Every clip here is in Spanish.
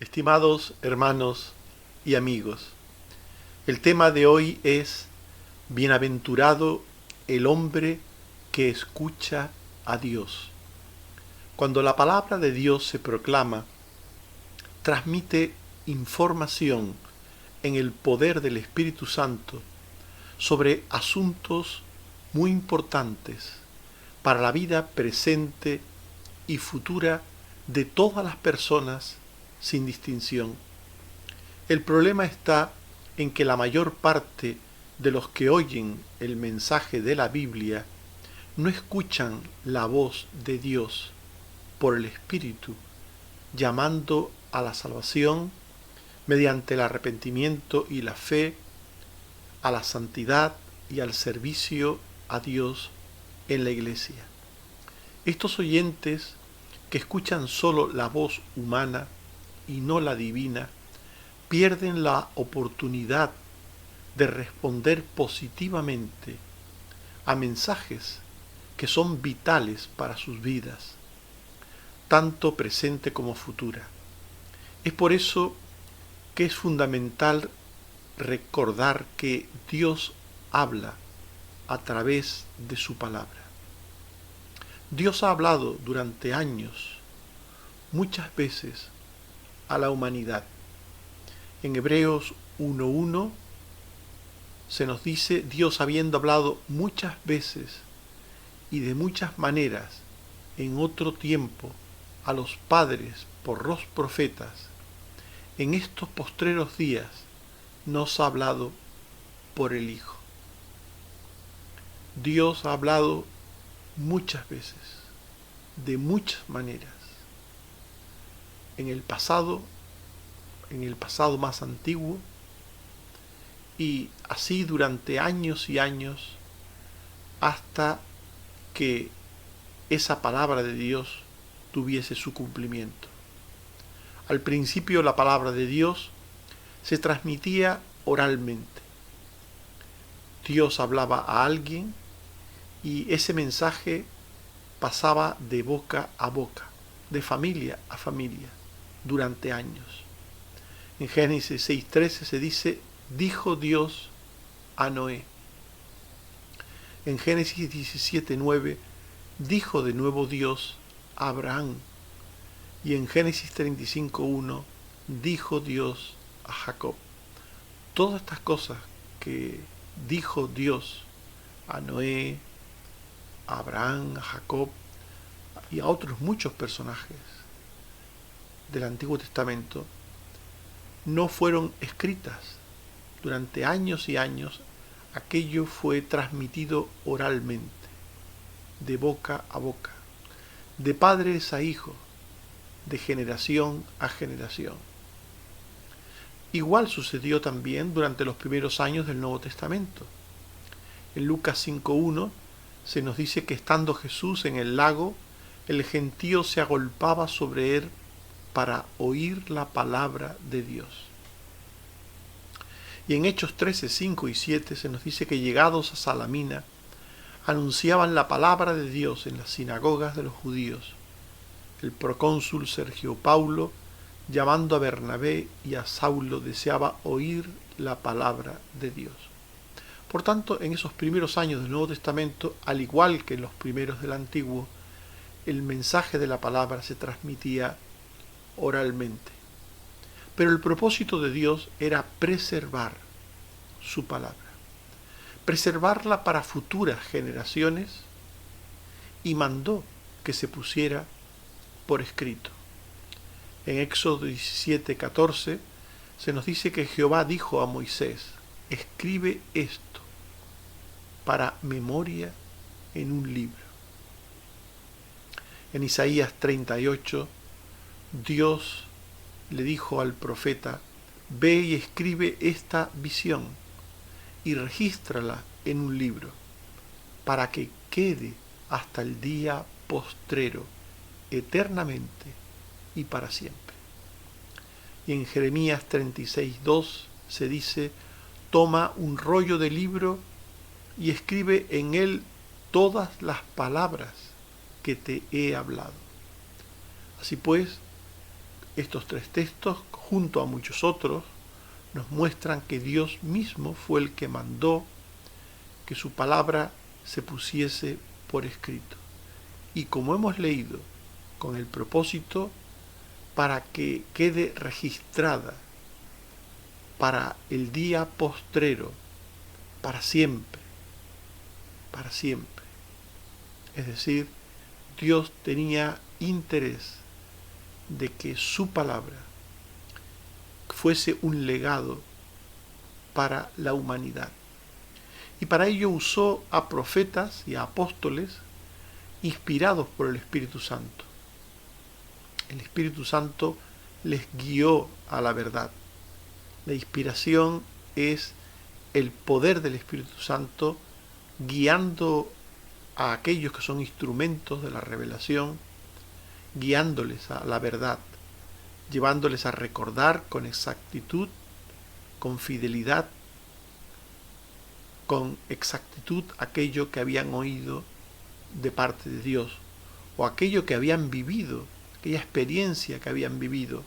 Estimados hermanos y amigos, el tema de hoy es Bienaventurado el hombre que escucha a Dios. Cuando la palabra de Dios se proclama, transmite información en el poder del Espíritu Santo sobre asuntos muy importantes para la vida presente y futura de todas las personas sin distinción. El problema está en que la mayor parte de los que oyen el mensaje de la Biblia no escuchan la voz de Dios por el Espíritu, llamando a la salvación mediante el arrepentimiento y la fe, a la santidad y al servicio a Dios en la iglesia. Estos oyentes que escuchan solo la voz humana y no la divina, pierden la oportunidad de responder positivamente a mensajes que son vitales para sus vidas, tanto presente como futura. Es por eso que es fundamental recordar que Dios habla a través de su palabra. Dios ha hablado durante años, muchas veces, a la humanidad. En Hebreos 1:1 se nos dice, Dios habiendo hablado muchas veces y de muchas maneras en otro tiempo a los padres por los profetas, en estos postreros días nos ha hablado por el Hijo. Dios ha hablado muchas veces, de muchas maneras, en el pasado más antiguo, y así durante años y años, hasta que esa palabra de Dios tuviese su cumplimiento. Al principio la palabra de Dios se transmitía oralmente. Dios hablaba a alguien y ese mensaje pasaba de boca a boca, de familia a familia, durante años. En Génesis 6:13 se dice, dijo Dios a Noé. En Génesis 17:9 dijo de nuevo Dios a Abraham. Y en Génesis 35:1 dijo Dios a Jacob. Todas estas cosas que dijo Dios a Noé, a Abraham, a Jacob y a otros muchos personajes del Antiguo Testamento, no fueron escritas. Durante años y años, aquello fue transmitido oralmente, de boca a boca, de padres a hijos, de generación a generación. Igual sucedió también durante los primeros años del Nuevo Testamento. En Lucas 5:1 se nos dice que estando Jesús en el lago, el gentío se agolpaba sobre él para oír la palabra de Dios. Y en Hechos 13:5 y 7 se nos dice que llegados a Salamina, anunciaban la palabra de Dios en las sinagogas de los judíos. El procónsul Sergio Paulo, llamando a Bernabé y a Saulo, deseaba oír la palabra de Dios. Por tanto, en esos primeros años del Nuevo Testamento, al igual que en los primeros del Antiguo, el mensaje de la palabra se transmitía oralmente. Pero el propósito de Dios era preservar su palabra, preservarla para futuras generaciones, y mandó que se pusiera por escrito. En Éxodo 17:14 se nos dice que Jehová dijo a Moisés, escribe esto para memoria en un libro. En Isaías 38, Dios le dijo al profeta, ve y escribe esta visión y regístrala en un libro, para que quede hasta el día postrero, eternamente y para siempre. Y en Jeremías 36:2 se dice, toma un rollo de libro y escribe en él todas las palabras que te he hablado. Así pues, Estos tres textos, junto a muchos otros, nos muestran que Dios mismo fue el que mandó que su palabra se pusiese por escrito. Y como hemos leído, con el propósito para que quede registrada para el día postrero, para siempre, para siempre. Es decir, Dios tenía interés de que su palabra fuese un legado para la humanidad. Y para ello usó a profetas y a apóstoles inspirados por el Espíritu Santo. El Espíritu Santo les guió a la verdad. La inspiración es el poder del Espíritu Santo guiando a aquellos que son instrumentos de la revelación, guiándoles a la verdad, llevándoles a recordar con exactitud, con fidelidad, con exactitud aquello que habían oído de parte de Dios, o aquello que habían vivido, aquella experiencia que habían vivido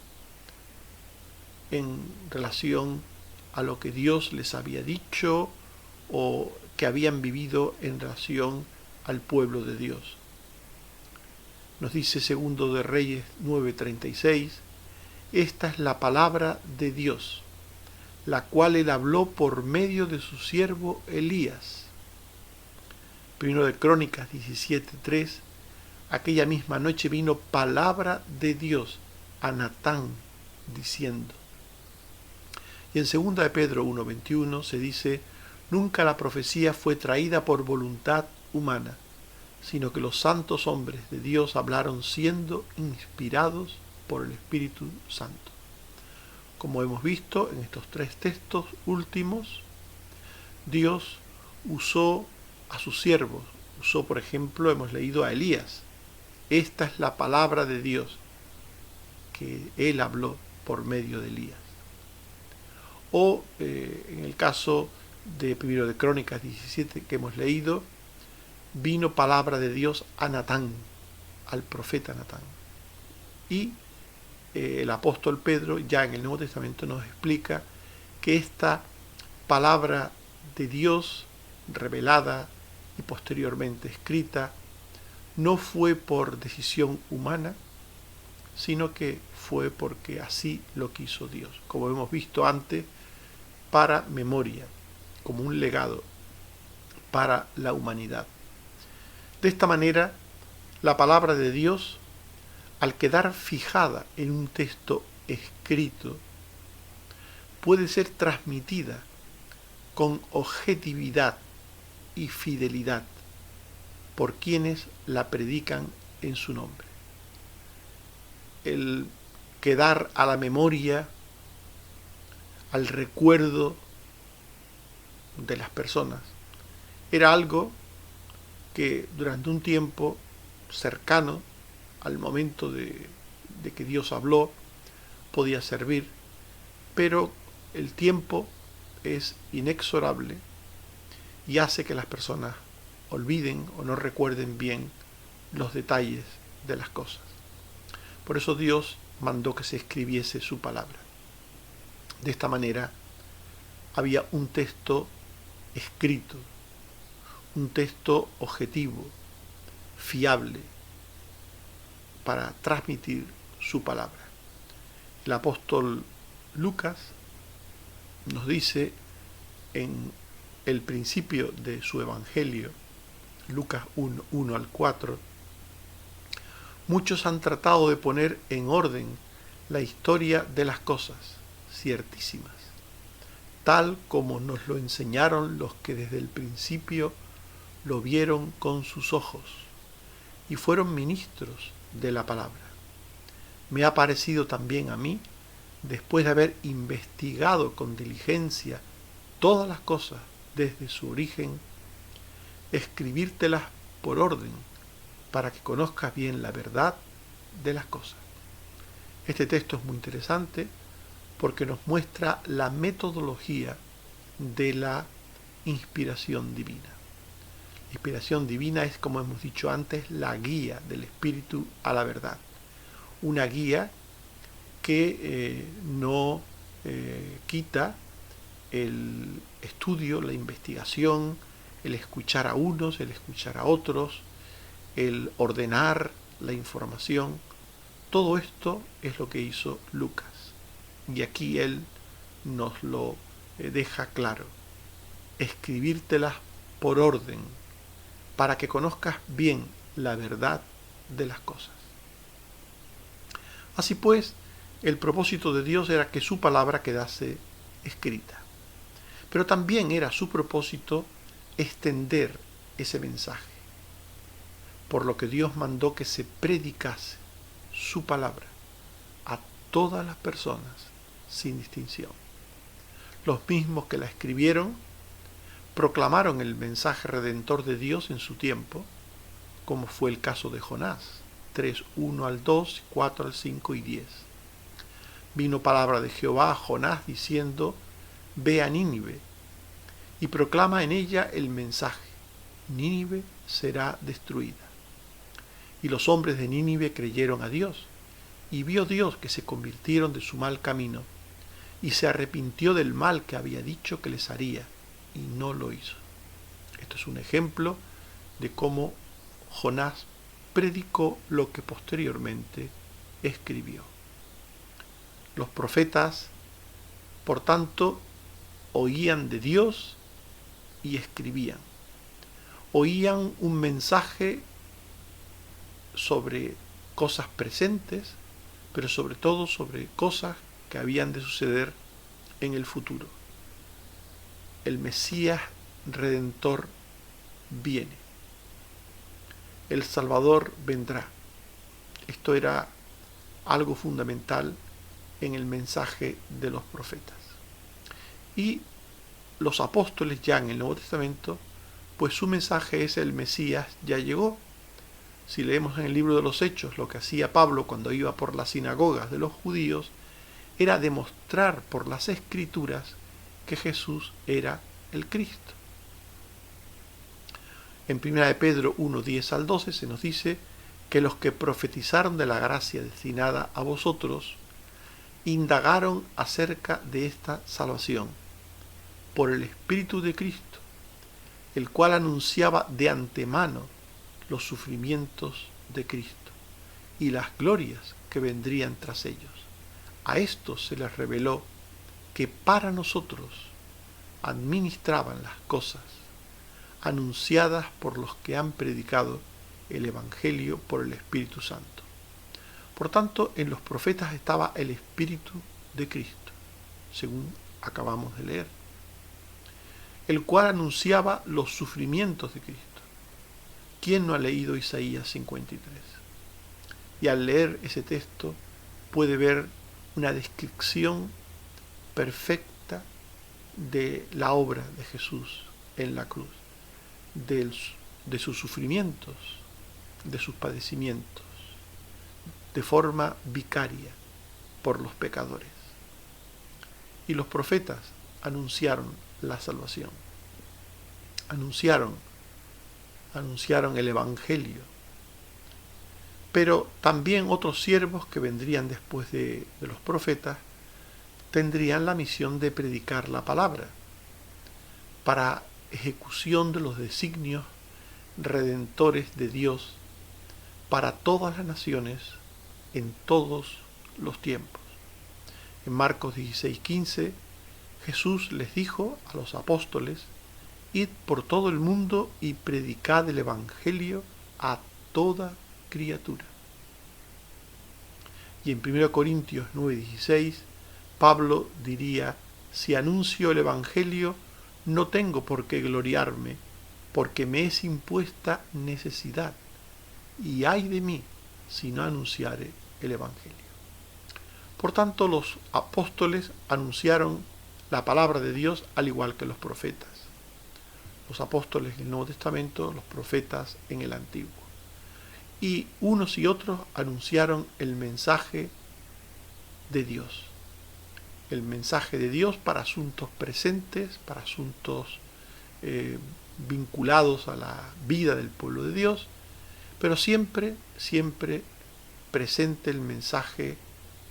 en relación a lo que Dios les había dicho o que habían vivido en relación al pueblo de Dios. Nos dice Segundo de Reyes 9:36, esta es la palabra de Dios, la cual él habló por medio de su siervo Elías. Primero de Crónicas 17:3, aquella misma noche vino palabra de Dios a Natán diciendo. Y en Segunda de Pedro 1:21 se dice, nunca la profecía fue traída por voluntad humana, sino que los santos hombres de Dios hablaron siendo inspirados por el Espíritu Santo. Como hemos visto en estos tres textos últimos, Dios usó a sus siervos. Usó, por ejemplo, hemos leído a Elías. Esta es la palabra de Dios que él habló por medio de Elías. O en el caso de Primero de Crónicas 17 que hemos leído, vino palabra de Dios a Natán, al profeta Natán. Y el apóstol Pedro ya en el Nuevo Testamento nos explica que esta palabra de Dios revelada y posteriormente escrita no fue por decisión humana, sino que fue porque así lo quiso Dios, como hemos visto antes, para memoria, como un legado para la humanidad. De esta manera, la palabra de Dios, al quedar fijada en un texto escrito, puede ser transmitida con objetividad y fidelidad por quienes la predican en su nombre. El quedar a la memoria, al recuerdo de las personas, era algo que durante un tiempo cercano al momento de que Dios habló podía servir, pero el tiempo es inexorable y hace que las personas olviden o no recuerden bien los detalles de las cosas. Por eso Dios mandó que se escribiese su palabra. De esta manera había un texto escrito, un texto objetivo, fiable, para transmitir su palabra. El apóstol Lucas nos dice en el principio de su evangelio, Lucas 1 al 4, muchos han tratado de poner en orden la historia de las cosas ciertísimas, tal como nos lo enseñaron los que desde el principio lo vieron con sus ojos y fueron ministros de la palabra. Me ha parecido también a mí, después de haber investigado con diligencia todas las cosas desde su origen, escribírtelas por orden para que conozcas bien la verdad de las cosas. Este texto es muy interesante porque nos muestra la metodología de la inspiración divina. La inspiración divina es, como hemos dicho antes, la guía del Espíritu a la verdad. Una guía que no quita el estudio, la investigación, el escuchar a unos, el escuchar a otros, el ordenar la información. Todo esto es lo que hizo Lucas. Y aquí él nos lo deja claro. Escribírtelas por orden, para que conozcas bien la verdad de las cosas. Así pues, el propósito de Dios era que su palabra quedase escrita. Pero también era su propósito extender ese mensaje, por lo que Dios mandó que se predicase su palabra a todas las personas sin distinción. Los mismos que la escribieron proclamaron el mensaje redentor de Dios en su tiempo, como fue el caso de Jonás, 3, 1 al 2, 4 al 5 y 10. Vino palabra de Jehová a Jonás diciendo: ve a Nínive y proclama en ella el mensaje: Nínive será destruida. Y los hombres de Nínive creyeron a Dios, y vio Dios que se convirtieron de su mal camino, y se arrepintió del mal que había dicho que les haría, y no lo hizo. Esto es un ejemplo de cómo Jonás predicó lo que posteriormente escribió. Los profetas, por tanto, oían de Dios y escribían. Oían un mensaje sobre cosas presentes, pero sobre todo sobre cosas que habían de suceder en el futuro. El Mesías Redentor viene. El Salvador vendrá. Esto era algo fundamental en el mensaje de los profetas. Y los apóstoles ya en el Nuevo Testamento, pues su mensaje es: el Mesías ya llegó. Si leemos en el libro de los Hechos, lo que hacía Pablo cuando iba por las sinagogas de los judíos era demostrar por las Escrituras que Jesús era el Cristo. En 1 de Pedro 1, 10 al 12 se nos dice que los que profetizaron de la gracia destinada a vosotros indagaron acerca de esta salvación por el Espíritu de Cristo, el cual anunciaba de antemano los sufrimientos de Cristo y las glorias que vendrían tras ellos. A estos se les reveló que para nosotros administraban las cosas anunciadas por los que han predicado el Evangelio por el Espíritu Santo. Por tanto, en los profetas estaba el Espíritu de Cristo, según acabamos de leer, el cual anunciaba los sufrimientos de Cristo. ¿Quién no ha leído Isaías 53? Y al leer ese texto puede ver una descripción perfecta de la obra de Jesús en la cruz, de sus sufrimientos, de sus padecimientos, de forma vicaria por los pecadores. Y los profetas anunciaron la salvación, anunciaron el Evangelio. Pero también otros siervos que vendrían después de los profetas tendrían la misión de predicar la palabra para ejecución de los designios redentores de Dios para todas las naciones en todos los tiempos. En Marcos 16:15, Jesús les dijo a los apóstoles: id por todo el mundo y predicad el Evangelio a toda criatura. Y en 1 Corintios 9:16, Pablo diría: si anuncio el Evangelio, no tengo por qué gloriarme, porque me es impuesta necesidad, y ay de mí si no anunciare el Evangelio. Por tanto, los apóstoles anunciaron la palabra de Dios al igual que los profetas. Los apóstoles en el Nuevo Testamento, los profetas en el Antiguo. Y unos y otros anunciaron el mensaje de Dios. El mensaje de Dios para asuntos presentes, para asuntos vinculados a la vida del pueblo de Dios, pero siempre presente el mensaje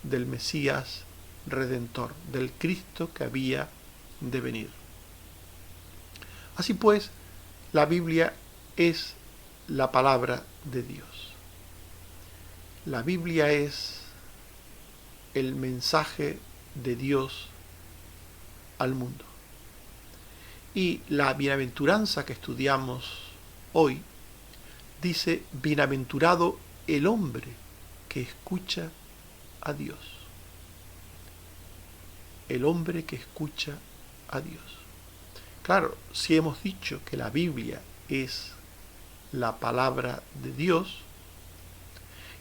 del Mesías Redentor, del Cristo que había de venir. Así pues, la Biblia es la palabra de Dios. La Biblia es el mensaje de Dios al mundo. Y la bienaventuranza que estudiamos hoy dice: bienaventurado el hombre que escucha a Dios. El hombre que escucha a Dios. Claro, si hemos dicho que la Biblia es la palabra de Dios,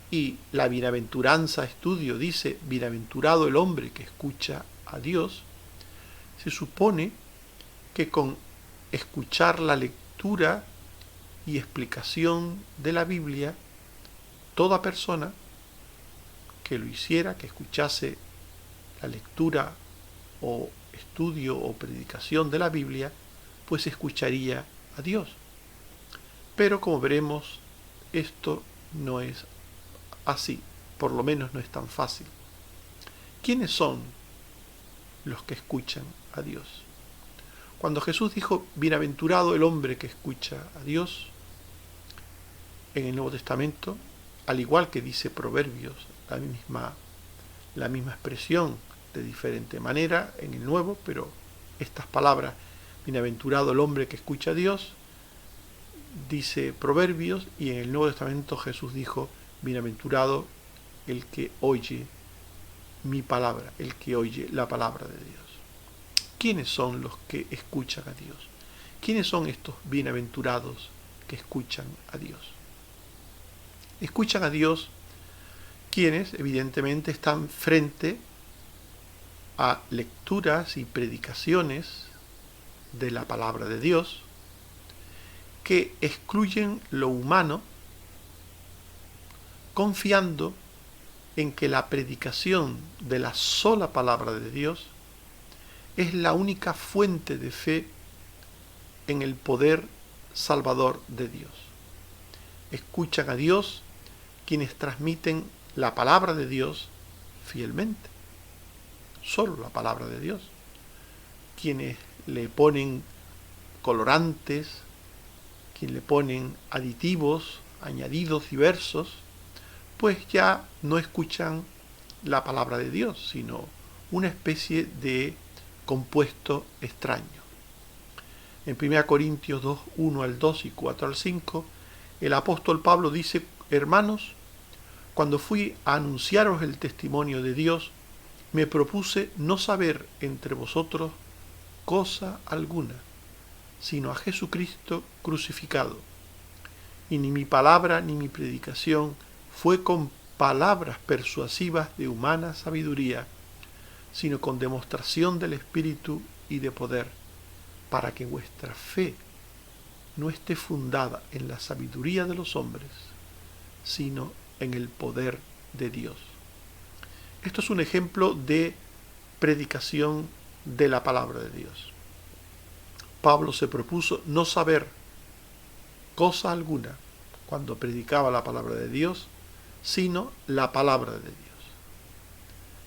y la bienaventuranza estudio dice: bienaventurado el hombre que escucha a Dios, se supone que con escuchar la lectura y explicación de la Biblia, toda persona que lo hiciera, que escuchase la lectura o estudio o predicación de la Biblia, pues escucharía a Dios. Pero como veremos, esto no es así, por lo menos no es tan fácil. ¿Quiénes son los que escuchan a Dios? Cuando Jesús dijo: bienaventurado el hombre que escucha a Dios, en el Nuevo Testamento, al igual que dice Proverbios, la misma expresión de diferente manera en el Nuevo, pero estas palabras, bienaventurado el hombre que escucha a Dios, dice Proverbios, y en el Nuevo Testamento Jesús dijo: bienaventurado el que oye mi palabra, el que oye la palabra de Dios. ¿Quiénes son los que escuchan a Dios? ¿Quiénes son estos bienaventurados que escuchan a Dios? Escuchan a Dios quienes evidentemente están frente a lecturas y predicaciones de la palabra de Dios que excluyen lo humano, confiando en que la predicación de la sola palabra de Dios es la única fuente de fe en el poder salvador de Dios. Escuchan a Dios quienes transmiten la palabra de Dios fielmente, solo la palabra de Dios, quienes le ponen colorantes, quienes le ponen aditivos, añadidos diversos, pues ya no escuchan la palabra de Dios, sino una especie de compuesto extraño. En 1 Corintios 2, 1 al 2 y 4 al 5, el apóstol Pablo dice: hermanos, cuando fui a anunciaros el testimonio de Dios, me propuse no saber entre vosotros cosa alguna, sino a Jesucristo crucificado. Y ni mi palabra ni mi predicación fue con palabras persuasivas de humana sabiduría, sino con demostración del Espíritu y de poder, para que vuestra fe no esté fundada en la sabiduría de los hombres, sino en el poder de Dios. Esto es un ejemplo de predicación de la palabra de Dios. Pablo se propuso no saber cosa alguna cuando predicaba la palabra de Dios, sino la palabra de Dios.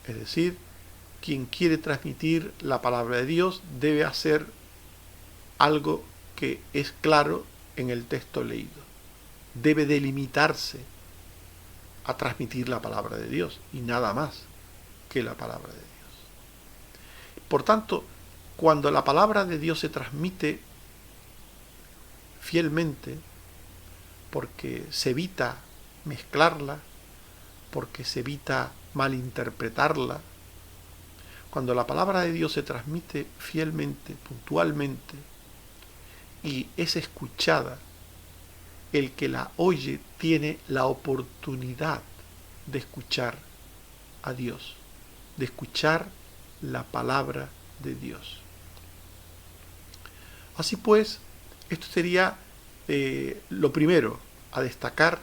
Es decir, quien quiere transmitir la palabra de Dios debe hacer algo que es claro en el texto leído. Debe delimitarse a transmitir la palabra de Dios y nada más que la palabra de Dios. Por tanto, cuando la palabra de Dios se transmite fielmente, porque se evita mezclarla, porque se evita malinterpretarla, cuando la palabra de Dios se transmite fielmente, puntualmente, y es escuchada, el que la oye tiene la oportunidad de escuchar a Dios, de escuchar la palabra de Dios. Así pues, esto sería lo primero a destacar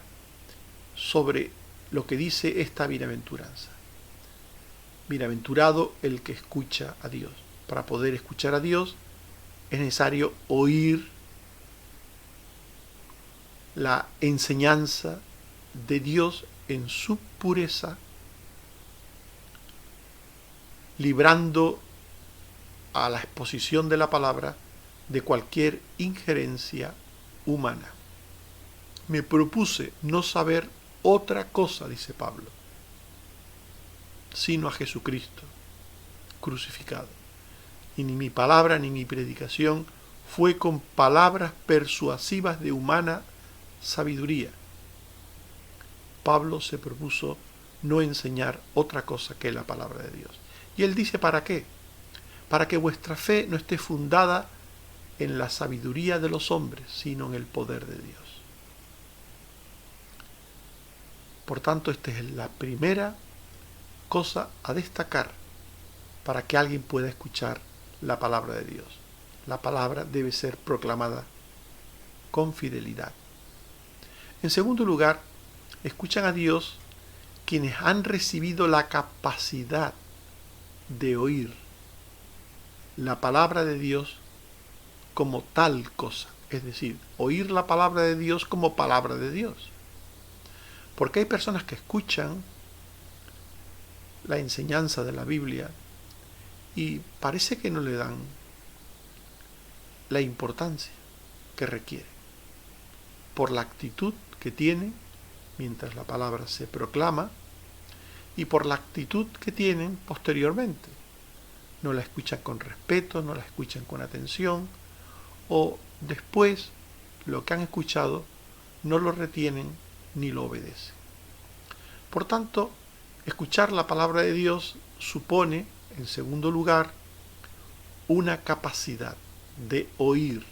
sobre lo que dice esta bienaventuranza. Bienaventurado el que escucha a Dios. Para poder escuchar a Dios es necesario oír la enseñanza de Dios en su pureza librando a la exposición de la palabra de cualquier injerencia humana. Me propuse no saber otra cosa, dice Pablo, sino a Jesucristo crucificado. Y ni mi palabra ni mi predicación fue con palabras persuasivas de humana sabiduría. Pablo se propuso no enseñar otra cosa que la palabra de Dios. Y él dice, ¿para qué? Para que vuestra fe no esté fundada en la sabiduría de los hombres, sino en el poder de Dios. Por tanto, esta es la primera cosa a destacar para que alguien pueda escuchar la palabra de Dios. La palabra debe ser proclamada con fidelidad. En segundo lugar, escuchan a Dios quienes han recibido la capacidad de oír la palabra de Dios como tal cosa, es decir, oír la palabra de Dios como palabra de Dios. Porque hay personas que escuchan la enseñanza de la Biblia y parece que no le dan la importancia que requiere, por la actitud que tiene mientras la palabra se proclama y por la actitud que tienen posteriormente. No la escuchan con respeto, no la escuchan con atención, o después lo que han escuchado no lo retienen ni lo obedecen. Por tanto, escuchar la palabra de Dios supone, en segundo lugar, una capacidad de oír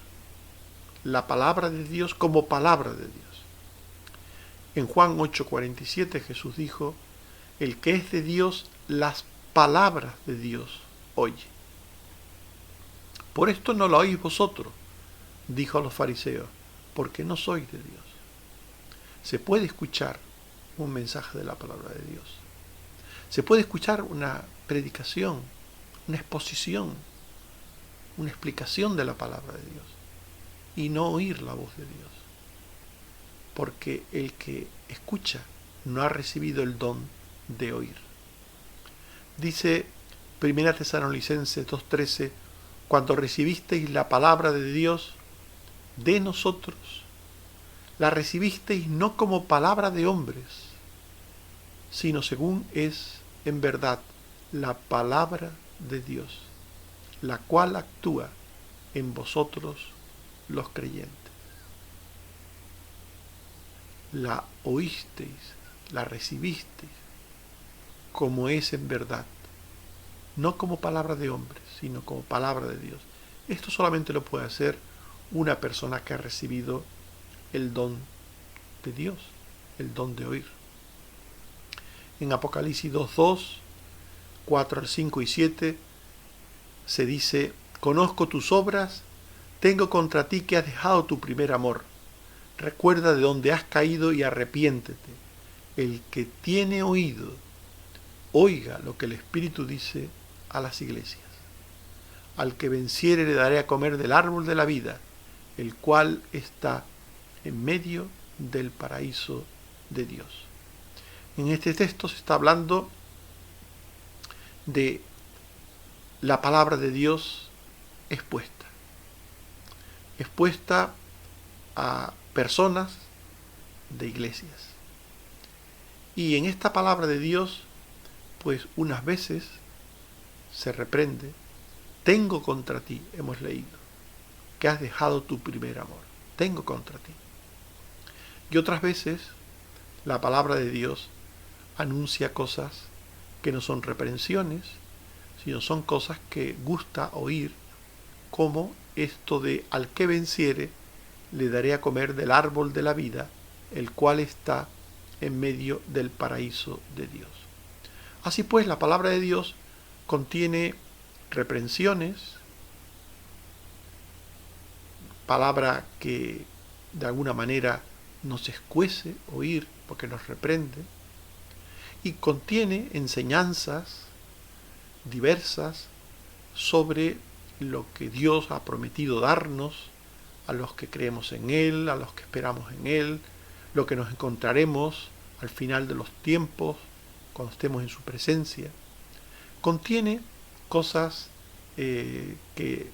la palabra de Dios como palabra de Dios. En Juan 8:47 Jesús dijo, el que es de Dios, las palabras de Dios oye. Por esto no la oís vosotros, dijo a los fariseos, porque no sois de Dios. Se puede escuchar un mensaje de la palabra de Dios. Se puede escuchar una predicación, una exposición, una explicación de la palabra de Dios y no oír la voz de Dios. Porque el que escucha no ha recibido el don de oír. Dice 1 Tesalonicenses 2:13, cuando recibisteis la palabra de Dios de nosotros, la recibisteis no como palabra de hombres, sino según es en verdad la palabra de Dios, la cual actúa en vosotros los creyentes. La oísteis, la recibisteis como es en verdad, no como palabra de hombres, sino como palabra de Dios. Esto solamente lo puede hacer una persona que ha recibido el don de Dios, el don de oír. En Apocalipsis 2:2, 4 al 5 y 7 se dice, conozco tus obras, tengo contra ti que has dejado tu primer amor. Recuerda de dónde has caído y arrepiéntete. El que tiene oído, oiga lo que el Espíritu dice a las iglesias. Al que venciere le daré a comer del árbol de la vida, el cual está en medio del paraíso de Dios. En este texto se está hablando de la palabra de Dios expuesta a personas de iglesias. Y en esta palabra de Dios, pues unas veces se reprende, tengo contra ti, hemos leído, que has dejado tu primer amor, tengo contra ti. Y otras veces la palabra de Dios anuncia cosas que no son reprensiones, sino son cosas que gusta oír, como esto de al que venciere le daré a comer del árbol de la vida, el cual está en medio del paraíso de Dios. Así pues, la palabra de Dios contiene reprensiones, palabra que de alguna manera nos escuece oír porque nos reprende, y contiene enseñanzas diversas sobre lo que Dios ha prometido darnos a los que creemos en Él, a los que esperamos en Él, lo que nos encontraremos al final de los tiempos, cuando estemos en su presencia. Contiene cosas que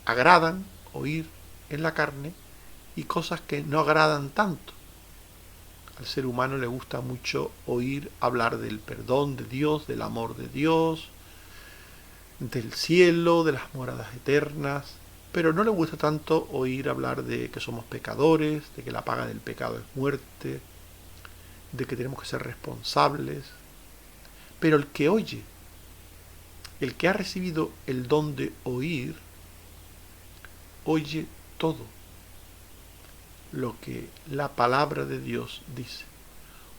agradan oír en la carne y cosas que no agradan tanto. Al ser humano le gusta mucho oír hablar del perdón de Dios, del amor de Dios, del cielo, de las moradas eternas, pero no le gusta tanto oír hablar de que somos pecadores, de que la paga del pecado es muerte, de que tenemos que ser responsables. Pero el que oye, el que ha recibido el don de oír, oye todo lo que la palabra de Dios dice.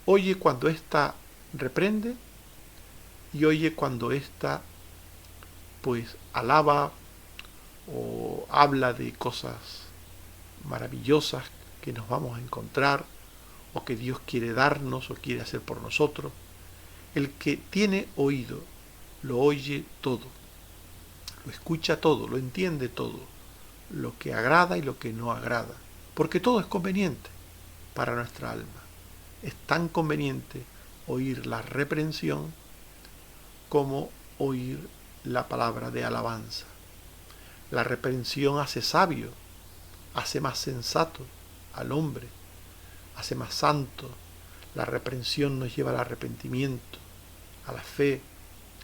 Oye cuando ésta reprende y oye cuando ésta pues alaba o habla de cosas maravillosas que nos vamos a encontrar o que Dios quiere darnos o quiere hacer por nosotros. El que tiene oído lo oye todo, lo escucha todo, lo entiende todo, lo que agrada y lo que no agrada, porque todo es conveniente para nuestra alma. Es tan conveniente oír la reprensión como oír la palabra de alabanza. La reprensión hace sabio, hace más sensato al hombre, hace más santo. La reprensión nos lleva al arrepentimiento, a la fe,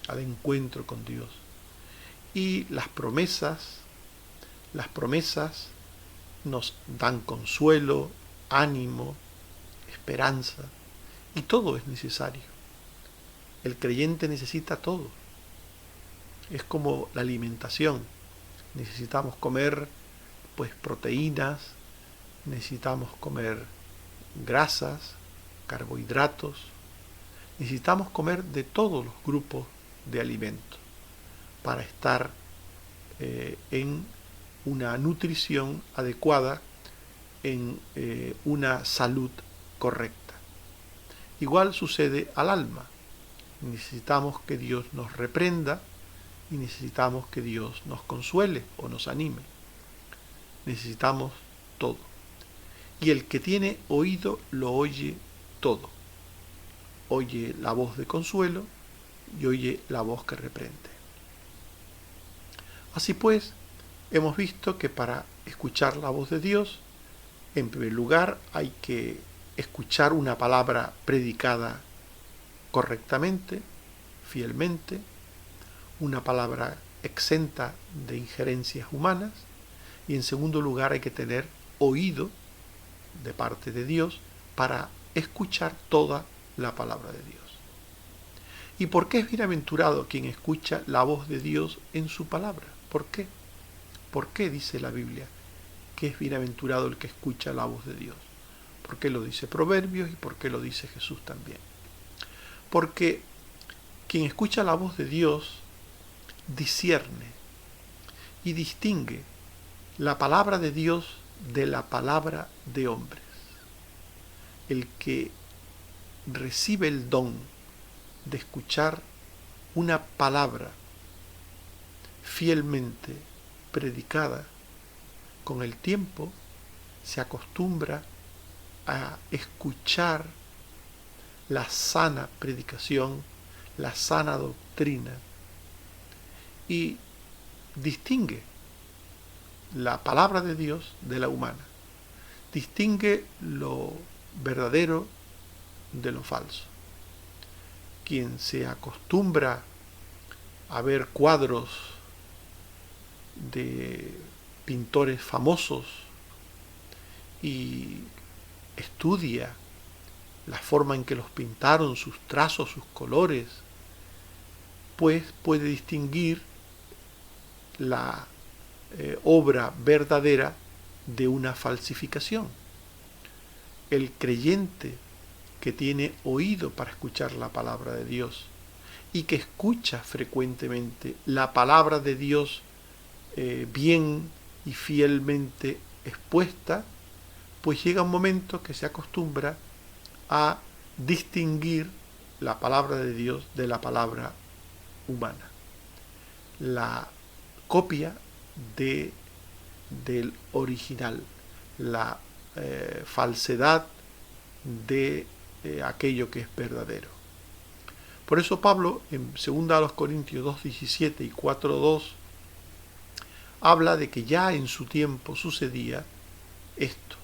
al encuentro con Dios. Y las promesas nos dan consuelo, ánimo, esperanza, y todo es necesario. El creyente necesita todo. Es como la alimentación. Necesitamos comer pues proteínas, necesitamos comer grasas, carbohidratos, necesitamos comer de todos los grupos de alimentos para estar en una nutrición adecuada, en una salud correcta. Igual sucede al alma. Necesitamos que Dios nos reprenda y necesitamos que Dios nos consuele o nos anime. Necesitamos todo. Y el que tiene oído lo oye todo. Oye la voz de consuelo y oye la voz que reprende. Así pues, hemos visto que para escuchar la voz de Dios, en primer lugar hay que escuchar una palabra predicada correctamente, fielmente, una palabra exenta de injerencias humanas, y en segundo lugar hay que tener oído de parte de Dios para escuchar toda la palabra de Dios. ¿Y por qué es bienaventurado quien escucha la voz de Dios en su palabra? ¿Por qué? ¿Por qué dice la Biblia que es bienaventurado el que escucha la voz de Dios? ¿Por qué lo dice Proverbios y por qué lo dice Jesús también? Porque quien escucha la voz de Dios discierne y distingue la palabra de Dios de la palabra de hombres. El que recibe el don de escuchar una palabra fielmente predicada, con el tiempo se acostumbra a escuchar la sana predicación, la sana doctrina, y distingue la palabra de Dios de la humana, distingue lo verdadero de lo falso. Quien se acostumbra a ver cuadros de pintores famosos y estudia la forma en que los pintaron, sus trazos, sus colores, pues puede distinguir la obra verdadera de una falsificación. El creyente que tiene oído para escuchar la palabra de Dios y que escucha frecuentemente la palabra de Dios bien y fielmente expuesta, pues llega un momento que se acostumbra a distinguir la palabra de Dios de la palabra humana. La copia del original, la falsedad de aquello que es verdadero. Por eso Pablo, en 2 Corintios 2:17 y 4:2, habla de que ya en su tiempo sucedía esto.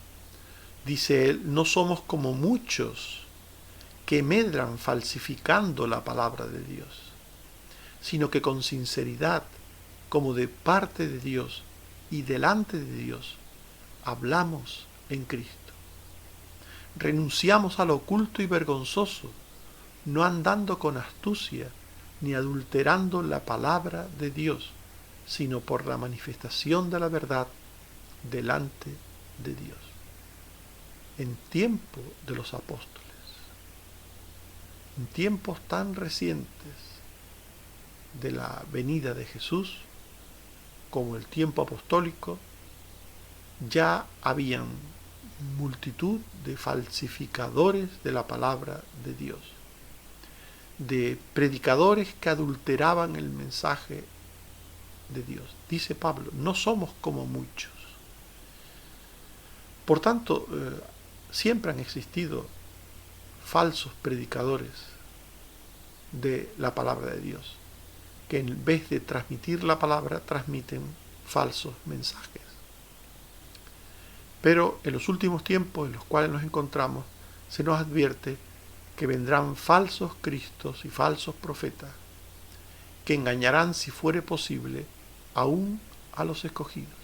Dice él, no somos como muchos que medran falsificando la palabra de Dios, sino que con sinceridad, como de parte de Dios y delante de Dios, hablamos en Cristo. Renunciamos a lo oculto y vergonzoso, no andando con astucia ni adulterando la palabra de Dios, sino por la manifestación de la verdad delante de Dios. En tiempo de los apóstoles, en tiempos tan recientes de la venida de Jesús como el tiempo apostólico, ya habían multitud de falsificadores de la palabra de Dios, de predicadores que adulteraban el mensaje de Dios. Dice Pablo, no somos como muchos. Por tanto, siempre han existido falsos predicadores de la palabra de Dios, que en vez de transmitir la palabra, transmiten falsos mensajes. Pero en los últimos tiempos en los cuales nos encontramos, se nos advierte que vendrán falsos cristos y falsos profetas, que engañarán, si fuere posible, aún a los escogidos.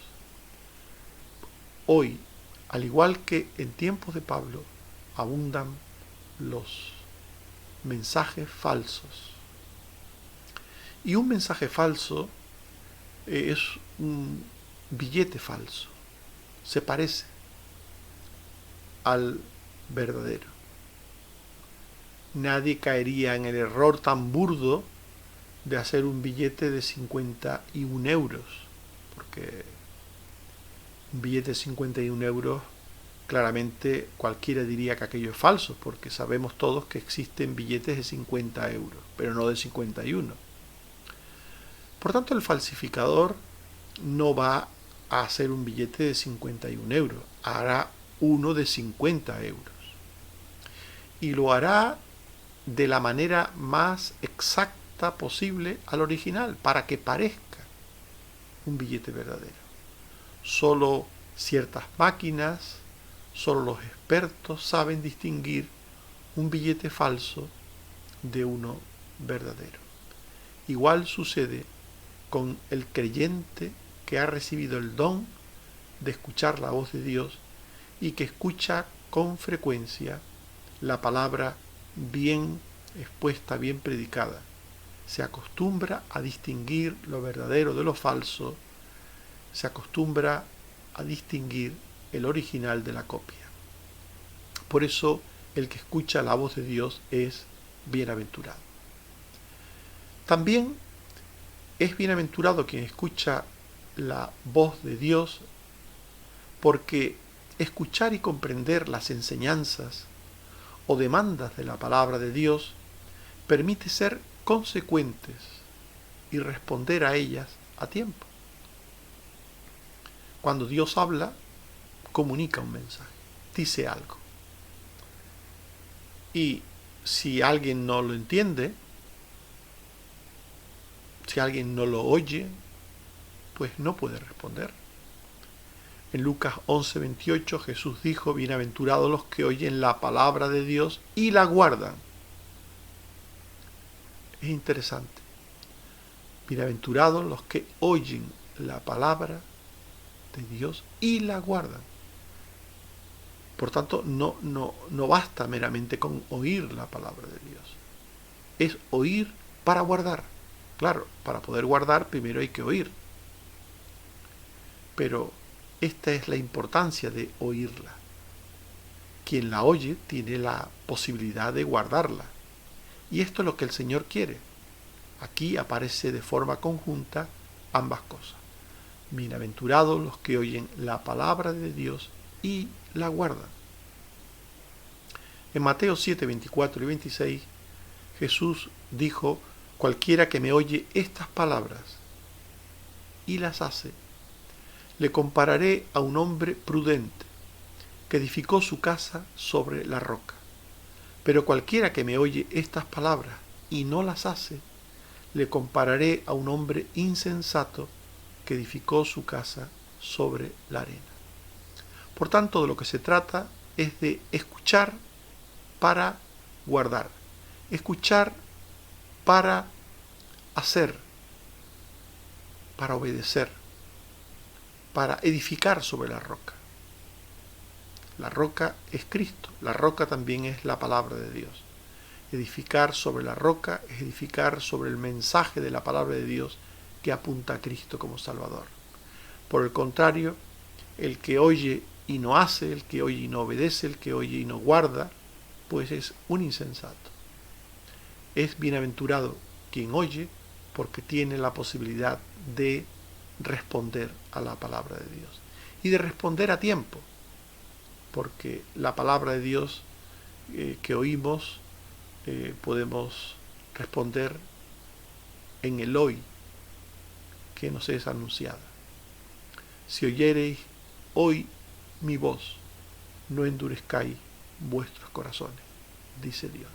Hoy, al igual que en tiempos de Pablo, abundan los mensajes falsos. Y un mensaje falso es un billete falso. Se parece al verdadero. Nadie caería en el error tan burdo de hacer un billete de 51 euros, porque un billete de 51 euros, claramente cualquiera diría que aquello es falso, porque sabemos todos que existen billetes de 50 euros, pero no de 51. Por tanto, el falsificador no va a hacer un billete de 51 euros, hará uno de 50 euros. Y lo hará de la manera más exacta posible al original, para que parezca un billete verdadero. Solo ciertas máquinas, solo los expertos saben distinguir un billete falso de uno verdadero. Igual sucede con el creyente que ha recibido el don de escuchar la voz de Dios y que escucha con frecuencia la palabra bien expuesta, bien predicada. Se acostumbra a distinguir lo verdadero de lo falso, se acostumbra a distinguir el original de la copia. Por eso el que escucha la voz de Dios es bienaventurado. También es bienaventurado quien escucha la voz de Dios, porque escuchar y comprender las enseñanzas o demandas de la palabra de Dios permite ser consecuentes y responder a ellas a tiempo. Cuando Dios habla, comunica un mensaje, dice algo. Y si alguien no lo entiende, si alguien no lo oye, pues no puede responder. En Lucas 11:28 Jesús dijo, bienaventurados los que oyen la palabra de Dios y la guardan. Es interesante. Bienaventurados los que oyen la palabra de Dios y la guardan. Por tanto, no basta meramente con oír la palabra de Dios. Es oír para guardar. Claro, para poder guardar primero hay que oír. Pero esta es la importancia de oírla. Quien la oye tiene la posibilidad de guardarla. Y esto es lo que el Señor quiere. Aquí aparece de forma conjunta ambas cosas. Bienaventurados los que oyen la palabra de Dios y la guardan. En Mateo 7, 24 y 26, Jesús dijo, cualquiera que me oye estas palabras y las hace, le compararé a un hombre prudente que edificó su casa sobre la roca. Pero cualquiera que me oye estas palabras y no las hace, le compararé a un hombre insensato que edificó su casa sobre la arena. Por tanto, de lo que se trata es de escuchar para guardar, escuchar para hacer, para obedecer, para edificar sobre la roca. La roca es Cristo, la roca también es la palabra de Dios. Edificar sobre la roca es edificar sobre el mensaje de la palabra de Dios que apunta a Cristo como Salvador. Por el contrario, el que oye y no hace, el que oye y no obedece, el que oye y no guarda, pues es un insensato. Es bienaventurado quien oye porque tiene la posibilidad de responder a la palabra de Dios y de responder a tiempo, porque la palabra de Dios que oímos podemos responder en el hoy que nos es anunciada. Si oyereis hoy mi voz, no endurezcáis vuestros corazones, dice Dios.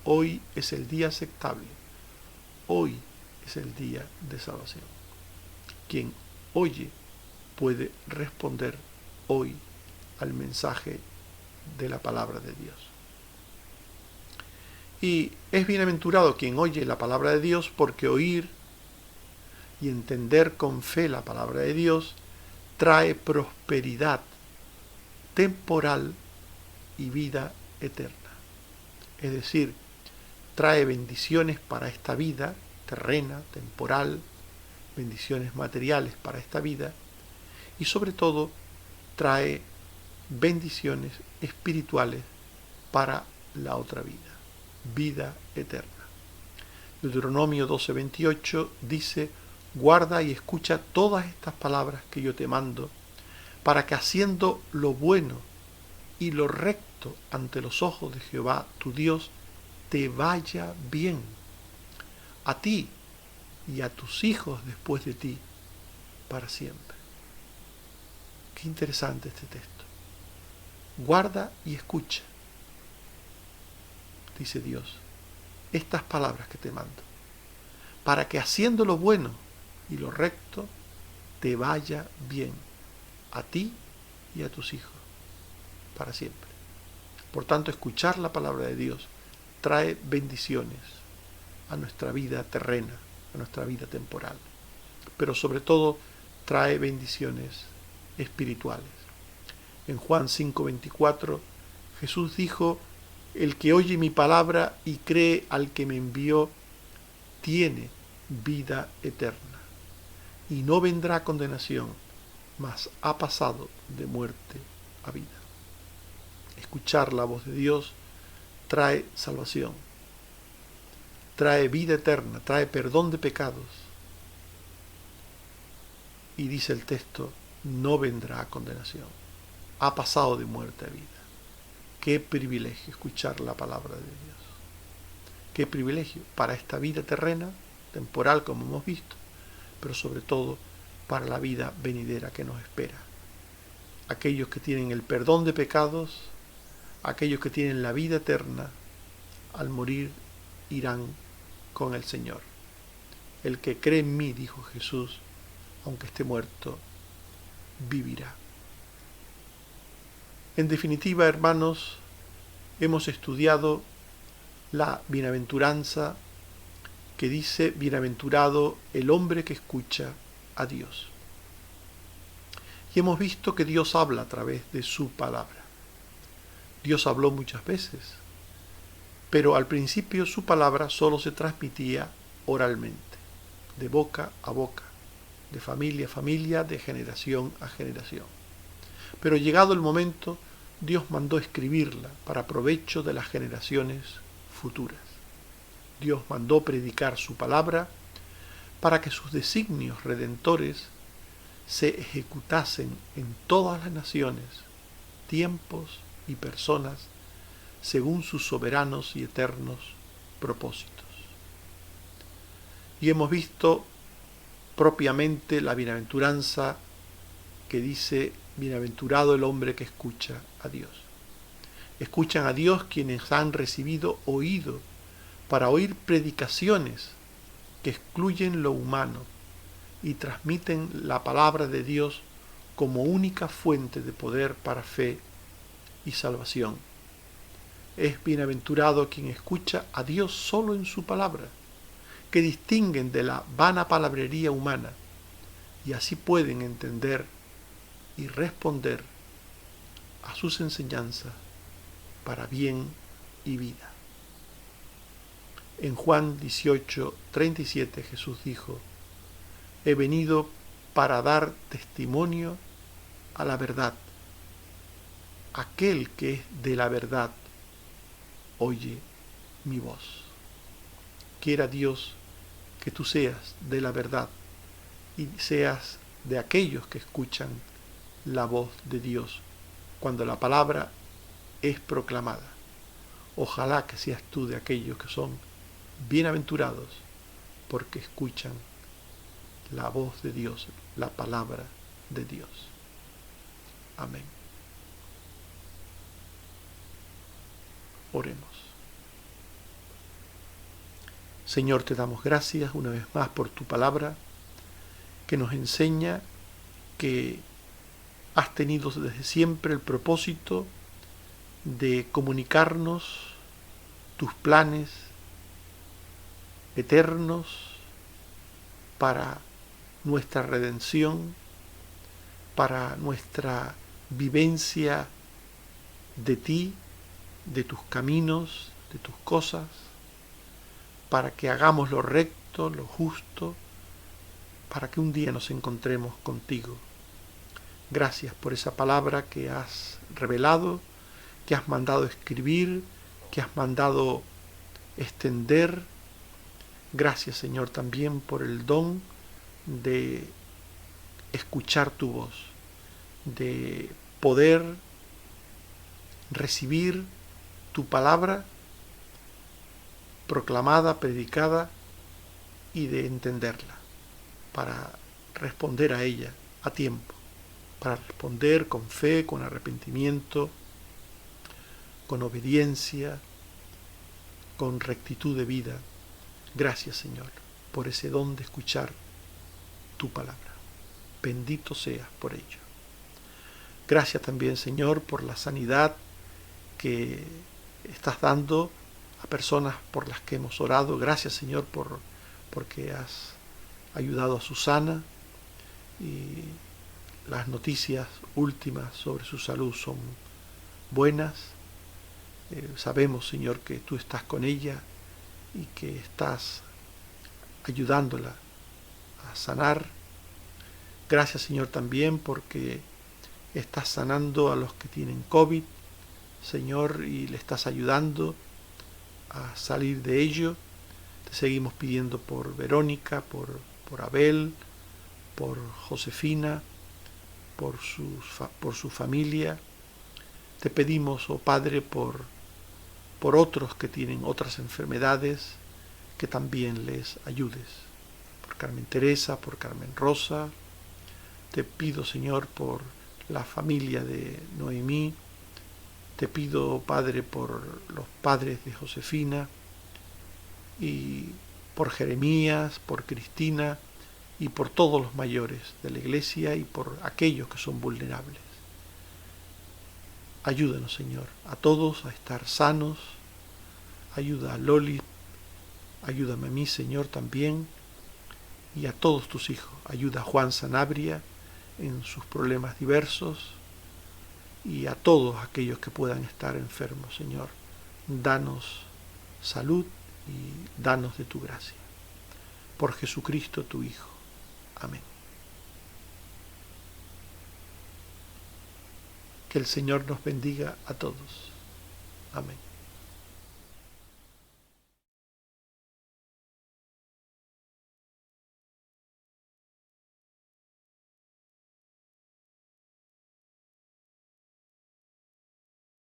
Hoy es el día aceptable, hoy es el día de salvación. Quien oye puede responder hoy al mensaje de la palabra de Dios. Y es bienaventurado quien oye la palabra de Dios, porque oír y entender con fe la palabra de Dios trae prosperidad temporal y vida eterna. Es decir, trae bendiciones para esta vida terrena, temporal, bendiciones materiales para esta vida, y sobre todo trae bendiciones espirituales para la otra vida, vida eterna. Deuteronomio 12:28 dice: guarda y escucha todas estas palabras que yo te mando, para que haciendo lo bueno y lo recto ante los ojos de Jehová tu Dios, te vaya bien, a ti y a tus hijos después de ti, para siempre. Qué interesante este texto. Guarda y escucha, dice Dios, estas palabras que te mando, para que haciendo lo bueno y lo recto, te vaya bien, a ti y a tus hijos, para siempre. Por tanto, escuchar la palabra de Dios trae bendiciones a nuestra vida terrena, a nuestra vida temporal, pero sobre todo trae bendiciones espirituales. En Juan 5:24, Jesús dijo: el que oye mi palabra y cree al que me envió, tiene vida eterna, y no vendrá a condenación, mas ha pasado de muerte a vida. Escuchar la voz de Dios trae salvación, trae vida eterna, trae perdón de pecados. Y dice el texto, no vendrá a condenación, ha pasado de muerte a vida. Qué privilegio escuchar la palabra de Dios. Qué privilegio para esta vida terrena, temporal como hemos visto, pero sobre todo para la vida venidera que nos espera. Aquellos que tienen el perdón de pecados, aquellos que tienen la vida eterna, al morir irán con el Señor. El que cree en mí, dijo Jesús, aunque esté muerto, vivirá. En definitiva, hermanos, hemos estudiado la bienaventuranza que dice: bienaventurado el hombre que escucha a Dios. Y hemos visto que Dios habla a través de su palabra. Dios habló muchas veces, pero al principio su palabra solo se transmitía oralmente, de boca a boca, de familia a familia, de generación a generación. Pero llegado el momento, Dios mandó escribirla para provecho de las generaciones futuras. Dios mandó predicar su palabra para que sus designios redentores se ejecutasen en todas las naciones, tiempos y personas, según sus soberanos y eternos propósitos. Y hemos visto propiamente la bienaventuranza que dice: bienaventurado el hombre que escucha a Dios. Escuchan a Dios quienes han recibido oído para oír predicaciones que excluyen lo humano y transmiten la palabra de Dios como única fuente de poder para fe y salvación. Es bienaventurado quien escucha a Dios solo en su palabra, que distinguen de la vana palabrería humana, y así pueden entender y responder a sus enseñanzas para bien y vida. En Juan 18:37 Jesús dijo: he venido para dar testimonio a la verdad. Aquel que es de la verdad oye mi voz. Quiera Dios que tú seas de la verdad y seas de aquellos que escuchan la voz de Dios cuando la palabra es proclamada. Ojalá que seas tú de aquellos que son bienaventurados porque escuchan la voz de Dios, la palabra de Dios. Amén. Oremos. Señor, te damos gracias una vez más por tu palabra, que nos enseña que has tenido desde siempre el propósito de comunicarnos tus planes eternos para nuestra redención, para nuestra vivencia de ti, de tus caminos, de tus cosas, para que hagamos lo recto, lo justo, para que un día nos encontremos contigo. Gracias por esa palabra que has revelado, que has mandado escribir, que has mandado extender. Gracias, Señor, también por el don de escuchar tu voz, de poder recibir tu palabra proclamada, predicada, y de entenderla para responder a ella a tiempo, para responder con fe, con arrepentimiento, con obediencia, con rectitud de vida. Gracias, Señor, por ese don de escuchar tu palabra. Bendito seas por ello. Gracias también, Señor, por la sanidad que estás dando a personas por las que hemos orado. Gracias, Señor, porque has ayudado a Susana, y las noticias últimas sobre su salud son buenas. Sabemos, Señor, que tú estás con ella y que estás ayudándola a sanar. Gracias, Señor, también porque estás sanando a los que tienen COVID, Señor, y le estás ayudando a salir de ello. Te seguimos pidiendo por Verónica, por Abel, por Josefina, por su familia. Te pedimos, oh Padre, por otros que tienen otras enfermedades, que también les ayudes. Por Carmen Teresa, por Carmen Rosa. Te pido, Señor, por la familia de Noemí. Te pido, oh Padre, por los padres de Josefina, y por Jeremías, por Cristina, y por todos los mayores de la Iglesia, y por aquellos que son vulnerables. Ayúdanos, Señor, a todos a estar sanos. Ayuda a Loli, ayúdame a mí, Señor, también, y a todos tus hijos. Ayuda a Juan Sanabria en sus problemas diversos, y a todos aquellos que puedan estar enfermos, Señor. Danos salud y danos de tu gracia. Por Jesucristo, tu Hijo. Amén. Que el Señor nos bendiga a todos. Amén.